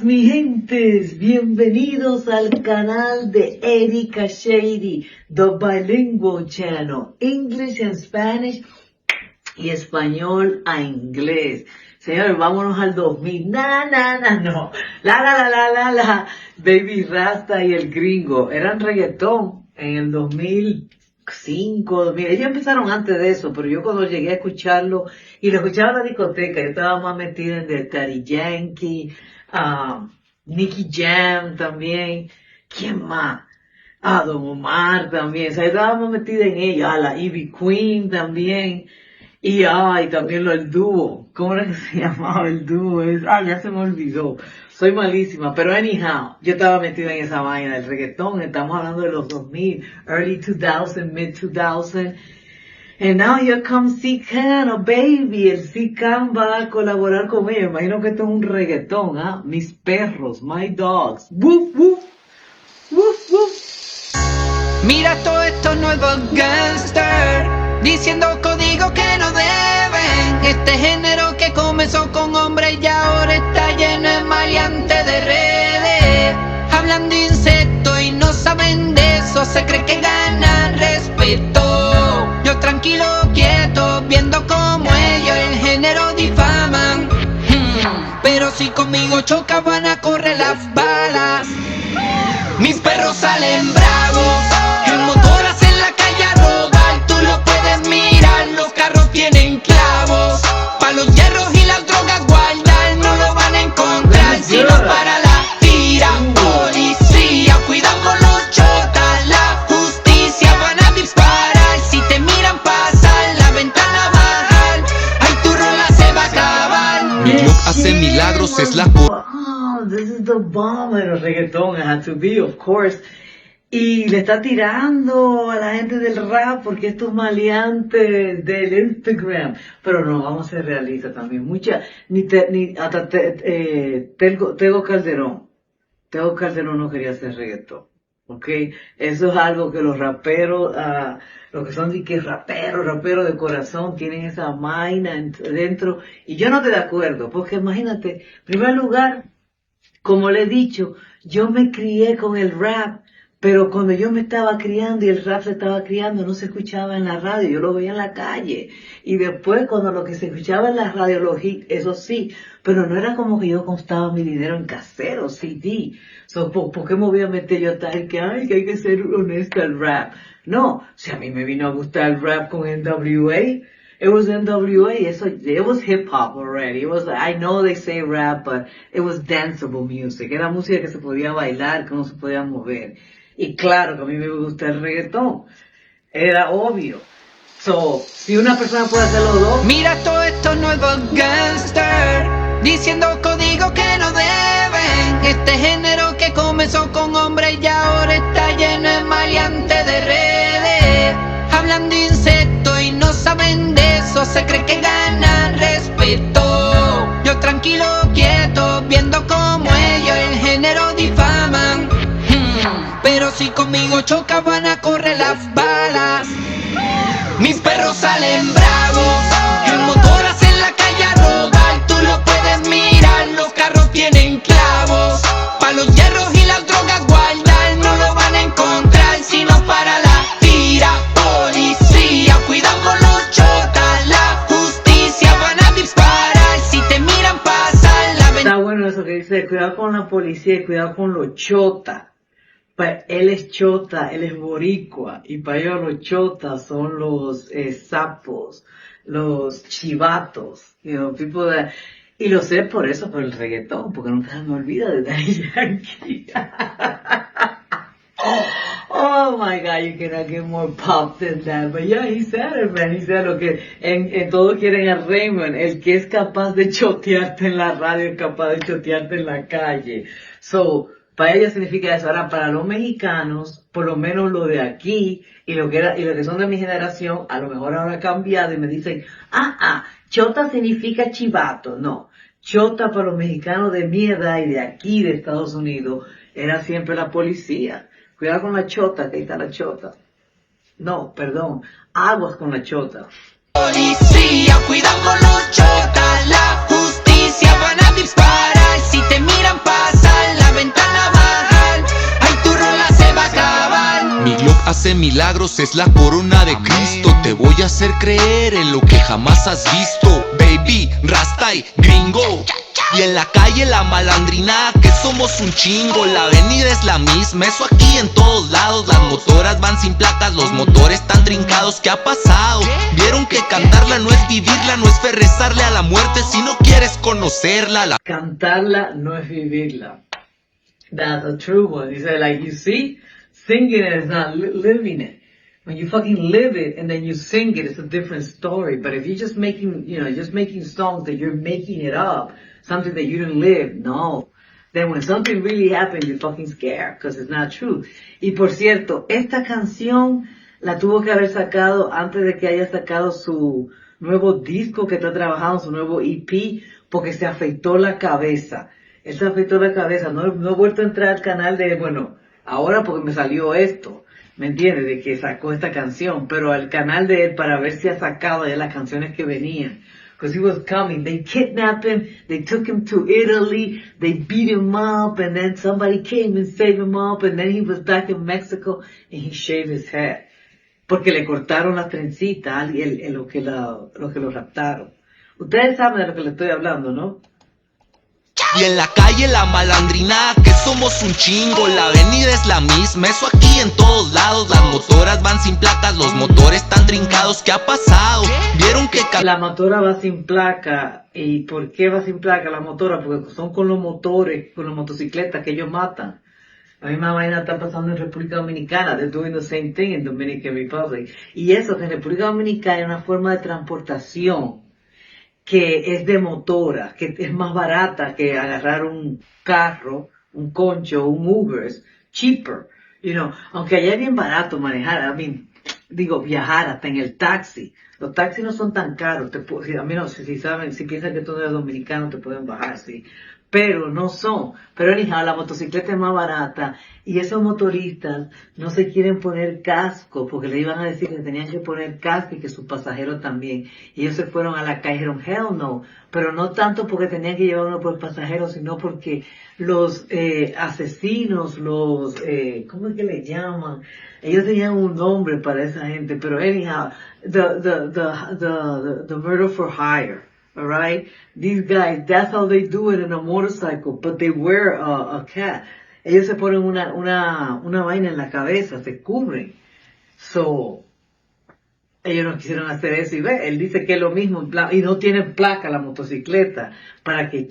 mis gentes, bienvenidos al canal de Erika Shady, The Bilingual Channel, English and Spanish y español a inglés. Señores, vámonos al 2000, no, la, Baby Rasta y el Gringo, eran reggaetón en el 2005, 2000, ellos empezaron antes de eso, pero yo cuando llegué a escucharlo, y lo escuchaba en la discoteca, yo estaba más metida en The Daddy Yankee, Nicky Jam también, ¿quién más? Don Omar también, o sea, yo estaba más metida en ella, la Ivy Queen también, y también el dúo, ¿cómo era que se llamaba el dúo? Ya se me olvidó, soy malísima, pero anyhow, yo estaba metida en esa vaina del reggaetón, estamos hablando de los 2000, early 2000, mid 2000, and now here comes C-Can, oh baby, el C-Can va a colaborar con ellos, imagino que esto es un reggaetón, mis perros, my dogs, woof, woof, woof, woof. Mira todos estos nuevos gangsters diciendo código que no deben. Este género que comenzó con hombres y ahora está lleno de maleantes de redes. Hablan de insectos y no saben de eso, se cree que ganan respeto. Yo tranquilo, quieto, viendo como ellos el género difaman. Pero si conmigo choca van a correr las balas. Mis perros salen bravos, el motor hace en la calle a robar. Tú lo puedes mirar, los carros tienen clavos. Pa' los hierros y las drogas guardar, no lo van a encontrar si no para la tira. Policía, cuidado con los chotas, la justicia van a disparar. Si te miran pasar, la ventana bajar, ay tu rola se va a acabar. Mi Glock hace milagros, es la This is the bomb en el reggaetón, it had to be, of course. Y le está tirando a la gente del rap porque estos maleantes del Instagram. Pero no, vamos a ser realistas también. Tego Calderón. Tego Calderón no quería hacer reggaetón. ¿Ok? Eso es algo que los raperos, los que son raperos de corazón, tienen esa vaina dentro. Y yo no estoy de acuerdo, porque imagínate, en primer lugar, como le he dicho, yo me crié con el rap, pero cuando yo me estaba criando y el rap se estaba criando, no se escuchaba en la radio, yo lo veía en la calle. Y después, cuando lo que se escuchaba en la radio, los hits, eso sí, pero no era como que yo constaba mi dinero en casero, CD. ¿Por qué me voy a meter yo a tal que hay que ser honesta al rap? No, si a mí me vino a gustar el rap con NWA, it was NWA, it was hip hop already. It was, I know they say rap, but it was danceable music. Era música que se podía bailar, que no se podía mover. Y claro que a mí me gusta el reggaetón. Era obvio. Si una persona puede hacer los dos. Mira todos estos nuevos gangsters diciendo código que no deben. Este género que comenzó con hombres y ahora está lleno de maleantes de redes. Hablan de insectos y no saben de eso, se cree que ganan respeto. Yo tranquilo, quieto, viendo como ellos el género difaman. Pero si conmigo choca van a correr las balas. Mis perros salen bravos, el motor hace en la calle a robar. Tú lo puedes mirar, los carros tienen clavos. Pa' los hierros y las drogas guardar, no lo van a encontrar si no para la tira. Policía, cuidado con los chotas, la justicia van a disparar. Si te miran pasar, la Está bueno eso que dice, cuidado con la policía y cuidado con los chotas. Pues él es chota, él es boricua, y para ellos los chotas son los sapos, los chivatos, people that, y lo sé por eso, por el reggaetón, porque nunca se me olvida de Daddy Yankee. Oh my God, you cannot get more pop than that. But yeah, he said it, man. He said lo que en todos quieren a Raymond, el que es capaz de chotearte en la radio, es capaz de chotearte en la calle. Para ellos significa eso. Ahora, para los mexicanos, por lo menos lo de aquí, y lo que son de mi generación, a lo mejor ahora ha cambiado y me dicen, chota significa chivato. No, chota para los mexicanos de mi edad y de aquí, de Estados Unidos, era siempre la policía. Cuidado con la chota, que ahí está la chota. No, perdón, aguas con la chota. Policía, cuidado con los chotas, la justicia van a disparar. Si te miran pasar, hace milagros, es la corona de Cristo. Te voy a hacer creer en lo que jamás has visto. Baby, Rasta y gringo. Y en la calle la malandrina, que somos un chingo. La avenida es la misma, eso aquí en todos lados. Las motoras van sin placas, los motores están trincados. ¿Qué ha pasado? Vieron que cantarla no es vivirla, no es fe rezarle a la muerte si no quieres conocerla. Cantarla no es vivirla. That's a true one. He said, like, you see, singing it is not living it. When you fucking live it and then you sing it, it's a different story. But if you're just making, just making songs that you're making it up, something that you didn't live, no. Then when something really happens, you're fucking scared because it's not true. Y por cierto, esta canción la tuvo que haber sacado antes de que haya sacado su nuevo disco que está trabajando, su nuevo EP, porque se afeitó la cabeza. Él se afeitó la cabeza, no he vuelto a entrar al canal de, bueno, ahora porque me salió esto, ¿me entiendes? De que sacó esta canción, pero al canal de él para ver si ha sacado ya las canciones que venían. Because he was coming, they kidnapped him, they took him to Italy, they beat him up, and then somebody came and saved him up, and then he was back in Mexico, and he shaved his head. Porque le cortaron las trencitas, lo que lo raptaron. Ustedes saben de lo que le estoy hablando, ¿no? Y en la calle la malandrina, que somos un chingo. La avenida es la misma, eso aquí en todos lados. Las motoras van sin placas, los motores están trincados. ¿Qué ha pasado? Vieron que la motora va sin placa. ¿Y por qué va sin placa la motora? Porque son con los motores, con las motocicletas que ellos matan. La misma vaina está pasando en República Dominicana. They're doing the same thing in Dominican Republic. Y eso, que en República Dominicana hay una forma de transportación que es de motora, que es más barata que agarrar un carro, un concho, un Uber, es cheaper, aunque allá es bien barato manejar, viajar hasta en el taxi. Los taxis no son tan caros, si piensan que tú no eres dominicano te pueden bajar, sí. Pero no son. Pero anyhow, la motocicleta es más barata y esos motoristas no se quieren poner casco porque le iban a decir que tenían que poner casco y que sus pasajeros también. Y ellos se fueron a la calle y dijeron, hell no. Pero no tanto porque tenían que llevar uno por pasajero, sino porque los asesinos, ¿cómo es que le llaman? Ellos tenían un nombre para esa gente, pero anyhow, the murder for hire. All right, these guys, that's how they do it in a motorcycle, but they wear a cap. Ellos se ponen una vaina en la cabeza, se cubren. So, ellos no quisieron hacer eso y ve, él dice que es lo mismo y no tienen placa la motocicleta para que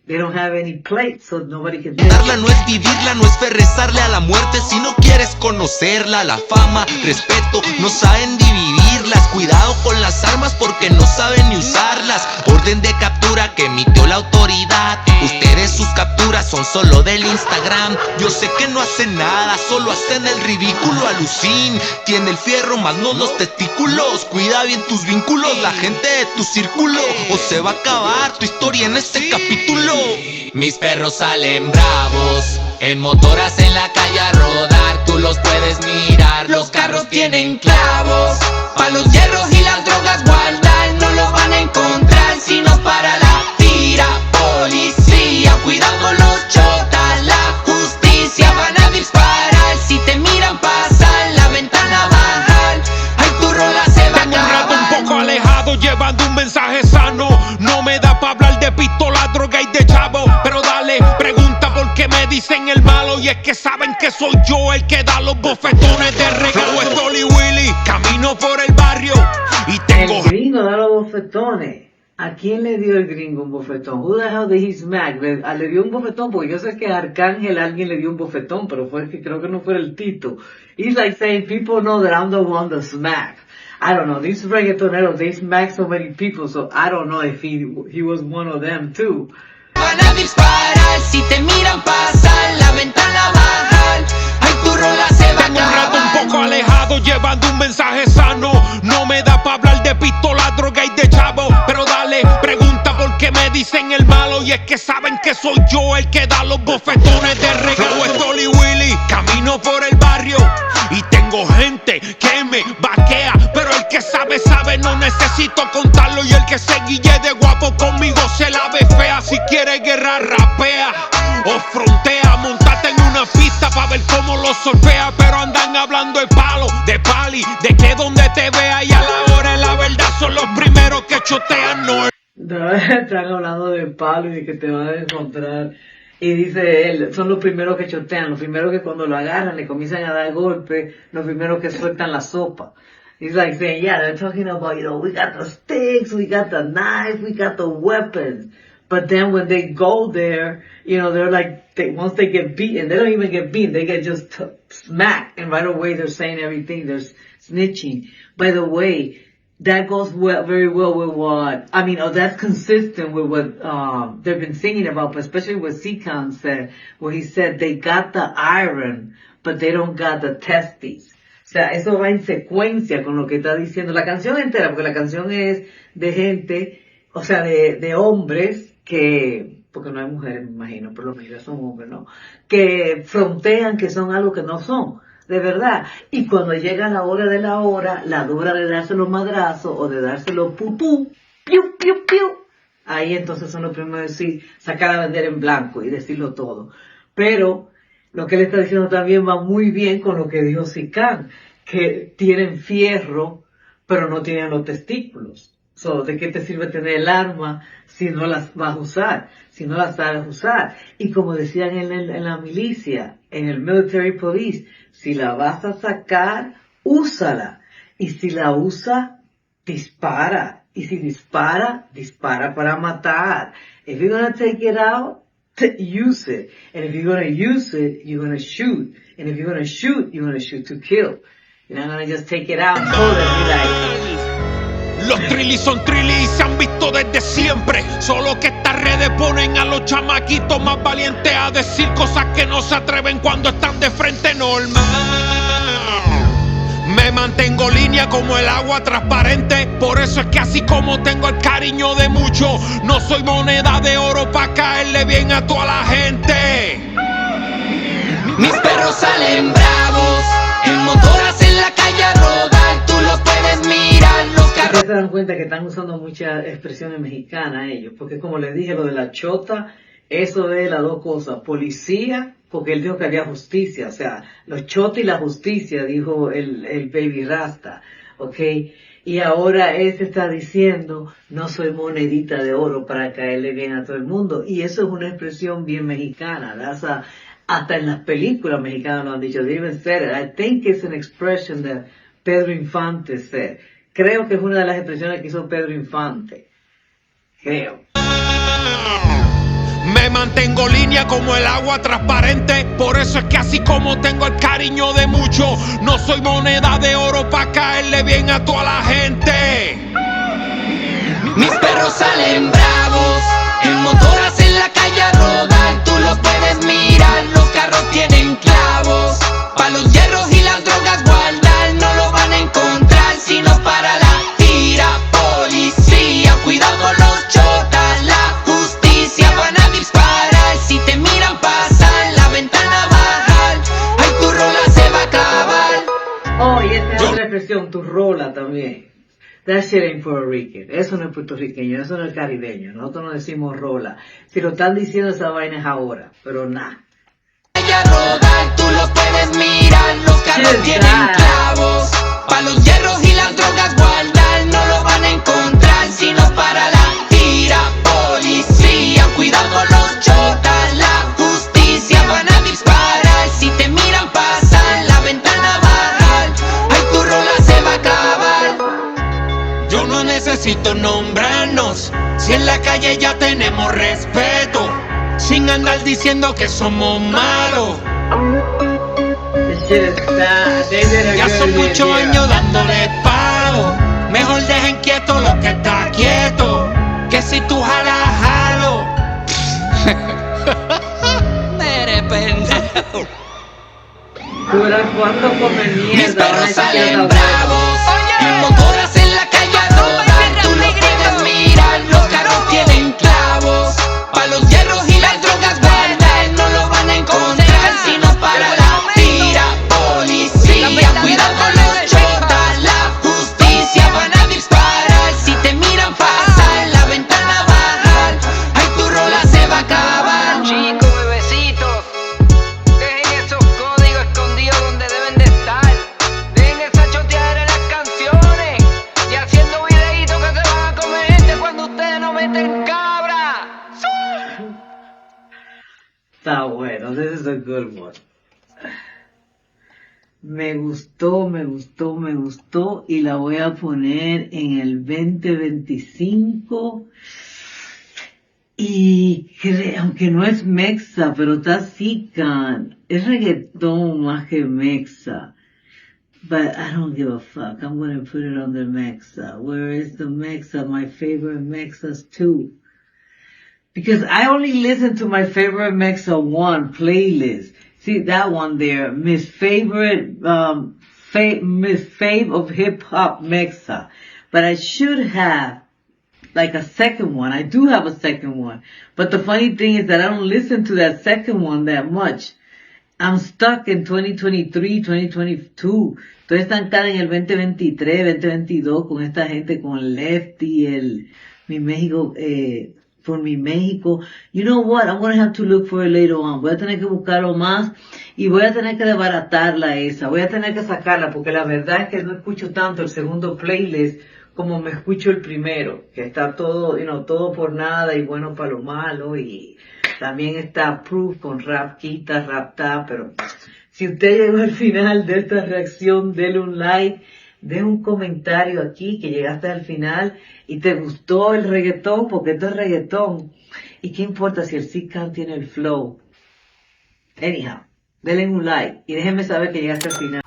they don't have any plates, so nobody can. Darla no es vivirla, no es fe rezarle a la muerte si no quieres conocerla. La fama, respeto, no saben dividirlas. Cuidado con las armas porque no saben ni usarlas. Orden de captura que emitió la autoridad. Ustedes sus capturas son solo del Instagram. Yo sé que no hacen nada, solo hacen el ridículo. Alucin, tiene el fierro más no los testículos. Cuida bien tus vínculos, la gente de tu círculo, o se va a acabar tu historia en este capítulo. Mis perros salen bravos, en motoras en la calle a rodar. Tú los puedes mirar, los carros tienen clavos. Pa' los hierros y las drogas guardar, no los van a encontrar si nos para la tira. Policía, cuidado con los chotas, la justicia van a disparar. Si te miran pasar, la ventana bajar, ay tu rola se va a acabar. Un poco alejado, llevando un mensaje sano. No me da pa' hablar de pistola, droga y de chavo. Pero dale, pregunta por qué me dicen el malo. Y es que saben que soy yo el que da los bofetones de regalo. Es Dolly Willy, camino por el barrio y tengo... El gringo da los bofetones. ¿A quién le dio el gringo un bofetón? Who the hell did he smack? Le dio un bofetón porque yo sé que a Arcángel alguien le dio un bofetón, pero fue que creo que no fue el Tito. He's like saying, people know that I'm the one that smacked. I don't know, these reggaetoneros, they smack so many people, so I don't know if he was one of them too. Van a disparar, si te miran pasar, la ventana bajar, ay tu rola se va a acabar. Un poco alejado, llevando un mensaje sano. No me da pa' hablar de pistola, droga y de chavo. Pero dale, pregunta por qué me dicen el malo. Y es que saben que soy yo el que da los bofetones de regalo. Es Dolly Willy, camino por el barrio y tengo gente que me vaquea. Pero el que sabe, sabe, no necesito contarlo. Y el que se guille de guapo conmigo se la ve fea. Si quiere guerra, rapea o frontea. Montate en una pista pa' saber cómo lo solfea, pero andan hablando de palo, de pali, de que donde te vea y a la hora de la verdad son los primeros que chotean, no. No, están hablando de palo y de que te van a encontrar. Y dice él, son los primeros que chotean, los primeros que cuando lo agarran le comienzan a dar golpes, los primeros que sueltan la sopa. He's like saying, yeah, they're talking about, we got the sticks, we got the knife, we got the weapons. But then when they go there, they're like, once they get beaten, they don't even get beaten, they get just smacked. And right away they're saying everything, they're snitching. By the way, that goes very well with that's consistent with what they've been singing about, but especially what Seacon said, where he said they got the iron, but they don't got the testes. O sea, eso va en secuencia con lo que está diciendo la canción entera, porque la canción es de gente, o sea, de hombres que, porque no hay mujeres, me imagino, pero los mayoría son hombres, ¿no? Que frontean que son algo que no son. De verdad. Y cuando llega la hora, la dura de darse los madrazos o de darse los pupú, piu, piu, piu, ahí entonces son los primeros decir, sacar a vender en blanco y decirlo todo. Pero lo que él está diciendo también va muy bien con lo que dijo Sicán, que tienen fierro, pero no tienen los testículos. So, ¿de qué te sirve tener el arma si no las vas a usar? Si no las sabes usar. Y como decían en la milicia, en el military police, si la vas a sacar, úsala. Y si la usa, dispara. Y si dispara para matar. If you're going to take it out, use it. And if you're going to use it, you're going to shoot. And if you're going to shoot, you're going to shoot to kill. You're not going to just take it out and hold it and be like... Los trillis son trillis y se han visto desde siempre. Solo que estas redes ponen a los chamaquitos más valientes a decir cosas que no se atreven cuando están de frente normal. Me mantengo línea como el agua transparente. Por eso es que así como tengo el cariño de muchos, no soy moneda de oro pa' caerle bien a toda la gente. Mis perros salen bravos, en motoras en la calle a rodar, tú los puedes mirar, los carros. Ustedes se dan cuenta que están usando muchas expresiones mexicanas ellos, porque como les dije, lo de la chota, eso es las dos cosas, policía, porque él dijo que había justicia, o sea, los chotas y la justicia, dijo el Baby Rasta, ¿ok? Y ahora él se está diciendo, no soy monedita de oro para caerle bien a todo el mundo, y eso es una expresión bien mexicana, hasta en las películas mexicanas lo han dicho, they even said it. I think it's an expression that Pedro Infante said. Creo que es una de las expresiones que hizo Pedro Infante. Creo. Me mantengo línea como el agua transparente. Por eso es que así como tengo el cariño de muchos, no soy moneda de oro pa' caerle bien a toda la gente. Mis perros salen bravos, en motoras en la calle a rodar, tú los puedes mirar, los carros tienen clavos, pa' los hierros y las drogas guardar, no lo van a encontrar si no para la tira. Policía, cuidado con los chotas, la justicia van a disparar, si te miran pasar, la ventana bajar, ay tu rola se va a acabar. Oh, y esta es otra expresión, tu rola también. That shit ain't Puerto Rican. Eso no es puertorriqueño, eso no es caribeño. Nosotros no decimos rola. Si lo están diciendo, esa vaina es ahora, pero nada. A rodar, tú los puedes mirar, los carros tienen clavos, pa' los hierros y las drogas guardar, no lo van a encontrar si no para la tira. Policía, cuidado con los chotas, la justicia van a disparar, si te miran pasar, la ventana bajar, ay tu rola se va a acabar. Yo no necesito nombrarnos, si en la calle ya tenemos respeto, sin andar diciendo que somos malos. Ya son muchos años dándole palo, mejor dejen quieto lo que está quieto, que si tú jalas, jalo. Mere pendejo. Tú verás cuánto comen mierda. Mis perros salen bravos, en motoras en la calle a rodar, tú los puedes mirar, los carros tienen clavos, pa' los hierros y las drogas guardar, no lo van a encontrar si no para la tira. Policía, cuidado con los chotas, la justicia van a disparar, si te miran pasar, la ventana bajar, ay tu rola se va a acabar. Chicos, bebecitos, dejen esos códigos. This is a good one. Me gustó y la voy a poner en el 2025. Y aunque no es mexa, pero está zika, es reggaetón más que mexa. But I don't give a fuck. I'm gonna put it on the mexa. Where is the mexa? My favorite mexas too. Because I only listen to my favorite mexa one playlist. See that one there, Miss Favorite, Miss Fave of Hip Hop Mexa. But I should have like a second one. I do have a second one. But the funny thing is that I don't listen to that second one that much. I'm stuck in 2023, 2022. Estoy estancada en el 2023, 2022 con esta gente, con Lefty, mi México, por mi México. You know what? I'm going to have to look for it later on. Voy a tener que buscarlo más y voy a tener que desbaratarla esa. Voy a tener que sacarla porque la verdad es que no escucho tanto el segundo playlist como me escucho el primero, que está todo, todo por nada y bueno para lo malo, y también está Proof con Rap Quita, Rap Ta, pero si usted llegó al final de esta reacción, dele un like, deje un comentario aquí que llegaste al final y te gustó el reggaetón, porque esto es reggaetón, y qué importa si el Zika tiene el flow. Anyhow, denle un like y déjenme saber que llegaste al final.